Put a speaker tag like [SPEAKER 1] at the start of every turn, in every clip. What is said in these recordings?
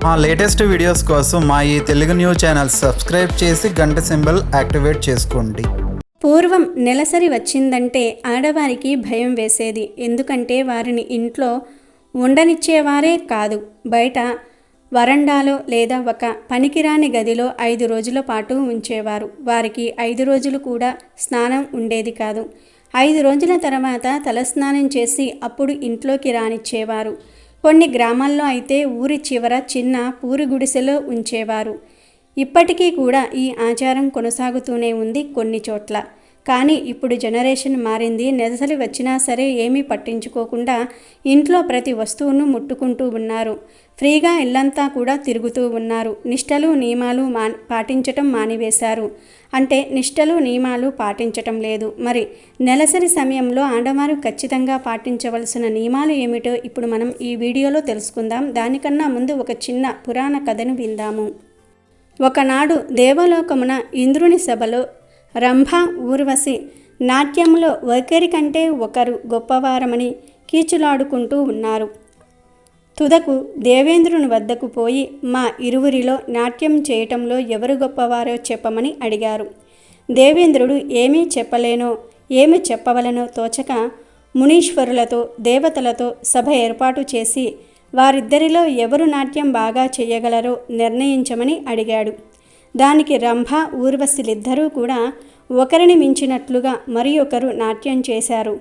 [SPEAKER 1] మా latest videos కోసం మా ఈ తెలుగు న్యూస్ ఛానల్ సబ్స్క్రైబ్ చేసి గంట సింబల్ యాక్టివేట్ చేసుకోండి.
[SPEAKER 2] పూర్వం నెలసరి వచ్చిందంటే ఆడవారికి భయం వేసేది. ఎందుకంటే వారిని ఇంట్లో ఉండనిచ్చేవారే కాదు, బయట వరండాలో లేదా ఒక పనికిరాని గదిలో 5 రోజుల పాటు ఉంచేవారు. వారికి 5 రోజులు కూడా స్నానం ఉండేది కాదు. 5 రోజుల తర్వాత తలస్నానం చేసి అప్పుడు ఇంట్లోకి రానిచ్చేవారు. కొన్ని గ్రామాల్లో అయితే ఊరి చివర చిన్న పూరి గుడిసెలో ఉంచేవారు. ఇప్పటికీ కూడా ఈ ఆచారం కొనసాగుతూనే ఉంది కొన్ని చోట్ల. కానీ ఇప్పుడు జనరేషన్ మారింది. నెలసరి వచ్చినా సరే ఏమీ పట్టించుకోకుండా ఇంట్లో ప్రతి వస్తువును ముట్టుకుంటూ ఉన్నారు. ఫ్రీగా ఇల్లంతా కూడా తిరుగుతూ ఉన్నారు. నిష్టలు నియమాలు పాటించటం మానివేశారు. అంటే నిష్టలు నియమాలు పాటించటం లేదు. మరి నెలసరి సమయంలో ఆడవారు ఖచ్చితంగా పాటించవలసిన నియమాలు ఏమిటో ఇప్పుడు మనం ఈ వీడియోలో తెలుసుకుందాం. దానికన్నా ముందు ఒక చిన్న పురాణ కథను విందాము. ఒకనాడు దేవలోకమున ఇంద్రుని సభలో రంభ ఊర్వశి నాట్యంలో ఒకరికంటే ఒకరు గొప్పవారమని కీచులాడుకుంటూ ఉన్నారు. తుదకు దేవేంద్రుని వద్దకు పోయి మా ఇరువురిలో నాట్యం చేయటంలో ఎవరు గొప్పవారో చెప్పమని అడిగారు. దేవేంద్రుడు ఏమీ చెప్పలేనో ఏమి చెప్పవలనో తోచక మునీశ్వరులతో దేవతలతో సభ ఏర్పాటు చేసి వారిద్దరిలో ఎవరు నాట్యం బాగా చేయగలరో నిర్ణయించమని అడిగాడు. దానికి రంభ ఊర్వశిలిద్దరూ కూడా ఒకరిని మించినట్లుగా మరి ఒకరు నాట్యం చేశారు.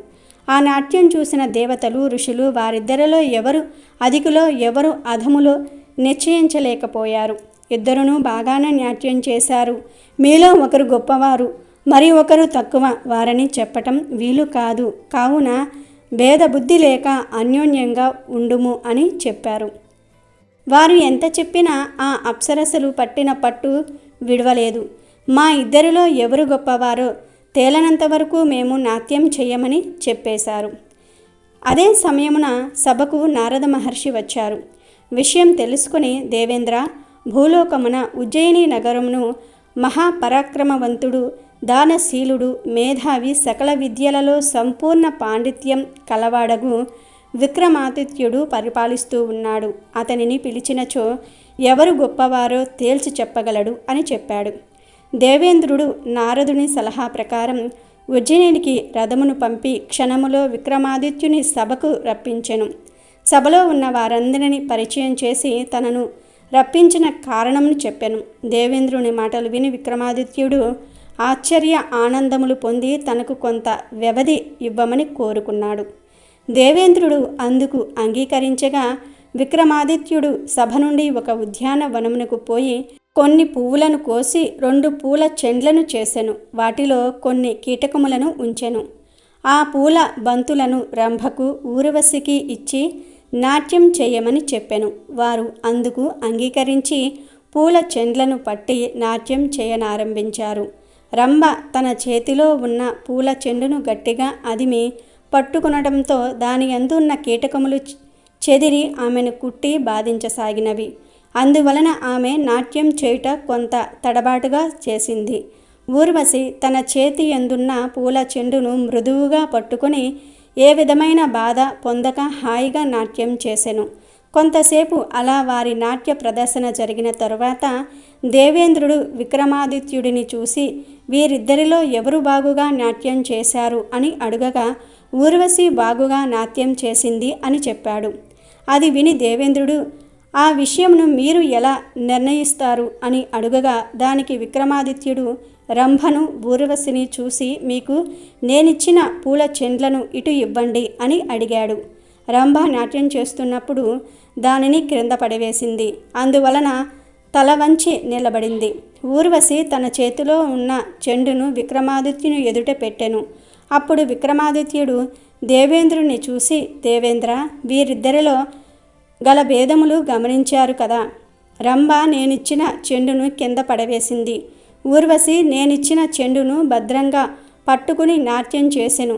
[SPEAKER 2] ఆ నాట్యం చూసిన దేవతలు ఋషులు వారిద్దరిలో ఎవరు అధికులో ఎవరు అధములో నిశ్చయించలేకపోయారు. ఇద్దరును బాగానే నాట్యం చేశారు. మీలో ఒకరు గొప్పవారు మరి ఒకరు తక్కువ వారని చెప్పటం వీలు కాదు. కావున భేదబుద్ధి లేక అన్యోన్యంగా ఉండుము అని చెప్పారు. వారు ఎంత చెప్పినా ఆ అప్సరసలు పట్టిన పట్టు విడవలేదు. మా ఇద్దరిలో ఎవరు గొప్పవారో తేలనంత వరకు మేము నాట్యం చేయమని చెప్పేశారు. అదే సమయమున సభకు నారద మహర్షి వచ్చారు. విషయం తెలుసుకుని దేవేంద్ర, భూలోకమున ఉజ్జయిని నగరమును మహాపరాక్రమవంతుడు, దానశీలుడు, మేధావి, సకల విద్యలలో సంపూర్ణ పాండిత్యం కలవాడగు విక్రమాదిత్యుడు పరిపాలిస్తూ ఉన్నాడు. అతనిని పిలిచినచో ఎవరు గొప్పవారో తేల్చి చెప్పగలడు అని చెప్పాడు. దేవేంద్రుడు నారదుని సలహా ప్రకారం ఉజ్జయినికి రథమును పంపి క్షణములో విక్రమాదిత్యుని సభకు రప్పించెను. సభలో ఉన్న వారందరినీ పరిచయం చేసి తనను రప్పించిన కారణమును చెప్పెను. దేవేంద్రుని మాటలు విని విక్రమాదిత్యుడు ఆశ్చర్య ఆనందములు పొంది తనకు కొంత వ్యవధి ఇవ్వమని కోరుకున్నాడు. దేవేంద్రుడు అందుకు అంగీకరించగా విక్రమాదిత్యుడు సభ నుండి ఒక ఉద్యానవనమునకు పోయి కొన్ని పువ్వులను కోసి 2 పూల చెండ్లను చేసెను. వాటిలో కొన్ని కీటకములను ఉంచెను. ఆ పూల బంతులను రంభకు ఊర్వశికి ఇచ్చి నాట్యం చేయమని చెప్పెను. వారు అందుకు అంగీకరించి పూల చెండ్లను పట్టి నాట్యం చేయనారంభించారు. రంభ తన చేతిలో ఉన్న పూల చెండును గట్టిగా అదిమి పట్టుకునడంతో దాని యందు ఉన్న కీటకములు చెదిరి ఆమెను కుట్టి బాధించసాగినవి. అందువలన ఆమె నాట్యం చేయుట కొంత తడబాటుగా చేసింది. ఊర్వశి తన చేతి యందున్న పూల చెండును మృదువుగా పట్టుకొని ఏ విధమైన బాధ పొందక హాయిగా నాట్యం చేసెను. కొంతసేపు అలా వారి నాట్య ప్రదర్శన జరిగిన తరువాత దేవేంద్రుడు విక్రమాదిత్యుడిని చూసి వీరిద్దరిలో ఎవరు బాగుగా నాట్యం చేశారు అని అడుగగా ఊర్వశి బాగుగా నాట్యం చేసింది అని చెప్పాడు. అది విని దేవేంద్రుడు ఆ విషయంను మీరు ఎలా నిర్ణయిస్తారు అని అడుగగా దానికి విక్రమాదిత్యుడు రంభను ఊర్వశిని చూసి మీకు నేనిచ్చిన పూల చెండ్లను ఇటు ఇవ్వండి అని అడిగాడు. రంభ నాట్యం చేస్తున్నప్పుడు దానిని క్రింద పడవేసింది. అందువలన తల వంచి నిలబడింది. ఊర్వశి తన చేతిలో ఉన్న చెండును విక్రమాదిత్యుని ఎదుట పెట్టెను. అప్పుడు విక్రమాదిత్యుడు దేవేంద్రుని చూసి దేవేంద్ర, వీరిద్దరిలో గల భేదములు గమనించారు కదా. రంభ నేనిచ్చిన చెండును కింద పడవేసింది. ఊర్వశి నేనిచ్చిన చెండును భద్రంగా పట్టుకుని నాట్యం చేసెను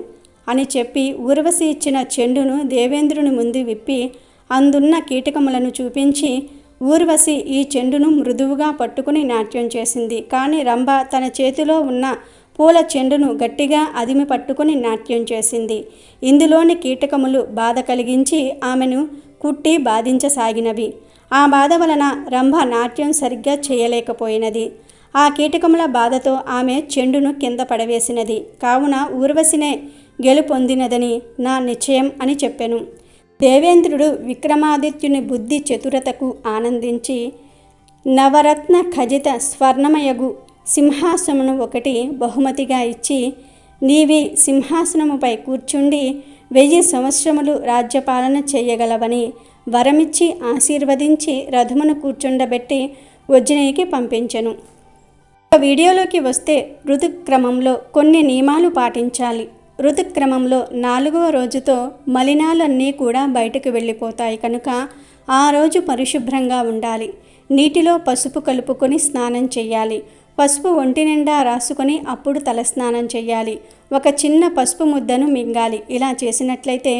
[SPEAKER 2] అని చెప్పి ఊర్వశి ఇచ్చిన చెండును దేవేంద్రుని ముందు విప్పి అందున్న కీటకములను చూపించి ఊర్వశి ఈ చెండును మృదువుగా పట్టుకుని నాట్యం చేసింది. కానీ రంభ తన చేతిలో ఉన్న పూల చెండును గట్టిగా అదిమి పట్టుకుని నాట్యం చేసింది. ఇందులోని కీటకములు బాధ కలిగించి ఆమెను కుట్టి బాధించసాగినవి. ఆ బాధ వలన రంభ నాట్యం సరిగ్గా చేయలేకపోయినది. ఆ కీటకముల బాధతో ఆమె చెండును కింద పడవేసినది. కావున ఊర్వశినే గెలుపొందినదని నా నిశ్చయం అని చెప్పెను. దేవేంద్రుడు విక్రమాదిత్యుని బుద్ధి చతురతకు ఆనందించి నవరత్న ఖజిత స్వర్ణమయగు సింహాసనమును ఒకటి బహుమతిగా ఇచ్చి, నీవి సింహాసనముపై కూర్చుండి 1000 సంవత్సరములు రాజ్యపాలన చేయగలవని వరమిచ్చి ఆశీర్వదించి రథమును కూర్చుండబెట్టి ఉజ్జయినికి పంపించెను. వీడియోలోకి వస్తే ఋతుక్రమంలో కొన్ని నియమాలు పాటించాలి. ఋతుక్రమంలో 4వ రోజుతో మలినాలన్నీ కూడా బయటకు వెళ్ళిపోతాయి కనుక ఆ రోజు పరిశుభ్రంగా ఉండాలి. నీటిలో పసుపు కలుపుకొని స్నానం చేయాలి. పసుపు ఒంటి నిండా రాసుకొని అప్పుడు తలస్నానం చేయాలి. ఒక చిన్న పసుపు ముద్దను మింగాలి. ఇలా చేసినట్లయితే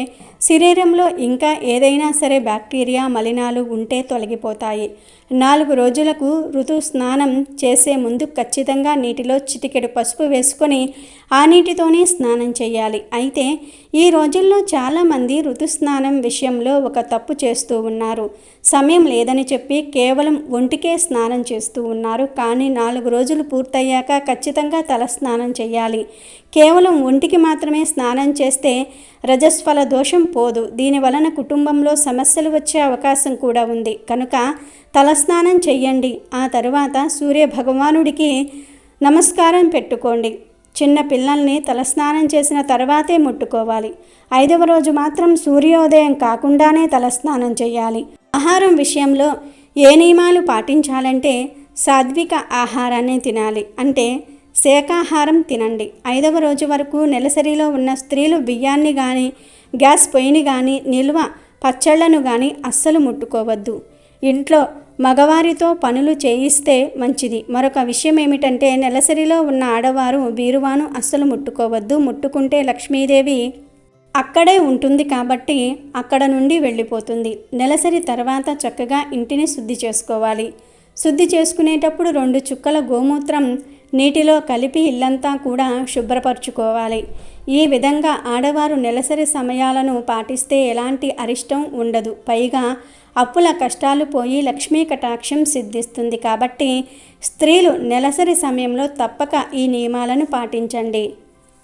[SPEAKER 2] శరీరంలో ఇంకా ఏదైనా సరే బ్యాక్టీరియా మలినాలు ఉంటే తొలగిపోతాయి. 4 రోజులకు ఋతు స్నానం చేసే ముందు ఖచ్చితంగా నీటిలో చిటికెడు పసుపు వేసుకొని ఆ నీటితోనే స్నానం చేయాలి. అయితే ఈ రోజుల్లో చాలామంది ఋతుస్నానం విషయంలో ఒక తప్పు చేస్తూ ఉన్నారు. సమయం లేదని చెప్పి కేవలం ఒంటికే స్నానం చేస్తూ ఉన్నారు. కానీ 4 రోజులు పూర్తయ్యాక ఖచ్చితంగా తల స్నానం చేయాలి. కేవలం ఒంటికి మాత్రమే స్నానం చేస్తే రజస్వల దోషం పోదు. దీని వలన కుటుంబంలో సమస్యలు వచ్చే అవకాశం కూడా ఉంది. కనుక తలస్నానం చెయ్యండి. ఆ తరువాత సూర్య భగవానుడికి నమస్కారం పెట్టుకోండి. చిన్న పిల్లల్ని తలస్నానం చేసిన తర్వాతే ముట్టుకోవాలి. 5వ రోజు మాత్రం సూర్యోదయం కాకుండానే తలస్నానం చేయాలి. ఆహారం విషయంలో ఏ నియమాలు పాటించాలంటే సాత్విక ఆహారాన్ని తినాలి. అంటే శాకాహారం తినండి. 5వ రోజు వరకు నెలసరిలో ఉన్న స్త్రీలు బియ్యాన్ని కానీ గ్యాస్ పొయ్యిని కానీ నిల్వ పచ్చళ్లను కానీ అస్సలు ముట్టుకోవద్దు. ఇంట్లో మగవారితో పనులు చేయిస్తే మంచిది. మరొక విషయం ఏమిటంటే నెలసరిలో ఉన్న ఆడవారు బీరువాను అస్సలు ముట్టుకోవద్దు. ముట్టుకుంటే లక్ష్మీదేవి అక్కడే ఉంటుంది కాబట్టి అక్కడ నుండి వెళ్ళిపోతుంది. నెలసరి తర్వాత చక్కగా ఇంటిని శుద్ధి చేసుకోవాలి. శుద్ధి చేసుకునేటప్పుడు 2 చుక్కల గోమూత్రం నీటిలో కలిపి ఇల్లంతా కూడా శుభ్రపరచుకోవాలి. ఈ విధంగా ఆడవారు నెలసరి సమయాలను పాటిస్తే ఎలాంటి అరిష్టం ఉండదు. పైగా అప్పుల కష్టాలు పోయి లక్ష్మీ కటాక్షం సిద్ధిస్తుంది. కాబట్టి స్త్రీలు నెలసరి సమయంలో తప్పక ఈ నియమాలను పాటించండి.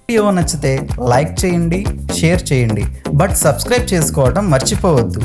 [SPEAKER 1] వీడియో నచ్చితే లైక్ చేయండి, షేర్ చేయండి, బట్ సబ్స్క్రైబ్ చేసుకోవడం మర్చిపోవద్దు.